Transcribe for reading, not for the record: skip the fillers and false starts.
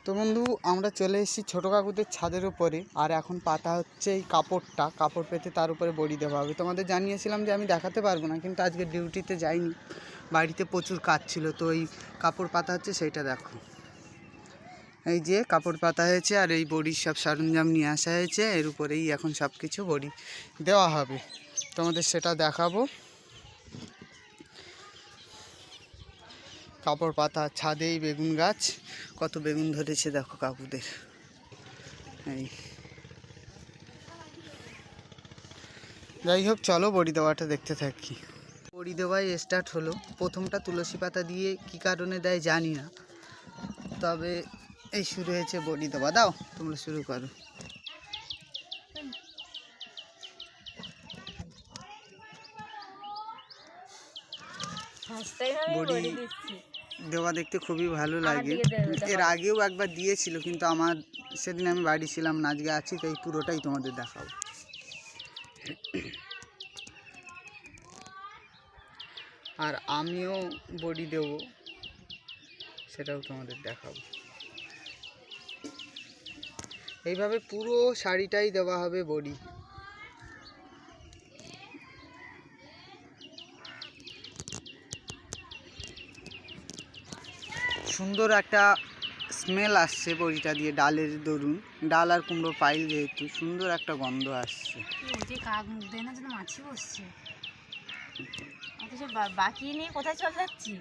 তো বন্ধু, আমরা চলে এসেছি ছোটো কাকুদের ছাদের উপরে। আর এখন পাতা হচ্ছে এই কাপড় পেতে তার উপরে বড়ি দেওয়া হবে। তোমাদের জানিয়েছিলাম যে আমি দেখাতে পারবো না, কিন্তু আজকে ডিউটিতে যাইনি, বাড়িতে প্রচুর কাজ ছিল। তো এই কাপড় পাতা হচ্ছে, সেইটা দেখো। এই যে কাপড় পাতা হয়েছে আর এই বড়ির সব সরঞ্জাম নিয়ে আসা হয়েছে। এর উপরেই এখন সব কিছু বড়ি দেওয়া হবে, তোমাদের সেটা দেখাবো। কাপড় পাতা, ছাদেই বেগুন গাছ, কত বেগুন ধরেছে দেখো কাকুদের। এই যাই হোক, চলো বড়ি দেওয়াটা দেখতে থাকি। বড়ি দেওয়াই স্টার্ট হলো। প্রথমটা তুলসী পাতা দিয়ে, কি কারণে দেয় জানি না, তবে এই শুরু হয়েছে বড়ি দেওয়া। দাও, তোমরা শুরু করো। বড়ি দেওয়া দেখতে খুবই ভালো লাগে। এর আগেও একবার দিয়েছিল, কিন্তু আমার সেদিন আমি বাড়ি ছিলাম না, আজকে আছি, তো এই পুরোটাই তোমাদের দেখাবো। আর আমিও বড়ি দেবো, সেটাও তোমাদের দেখাবো। এইভাবে পুরো শাড়িটাই দেওয়া হবে বড়ি। সুন্দর একটা স্মেল আসছে বড়িটা দিয়ে, ডালের দরুন, ডাল আর কুমড়ো পাইল যেহেতু, সুন্দর একটা গন্ধ আসছে। কাক মুখ দেয় না, যেন মাছি বসছে, অথচ বাকি নিয়ে কোথায় চলে যাচ্ছি।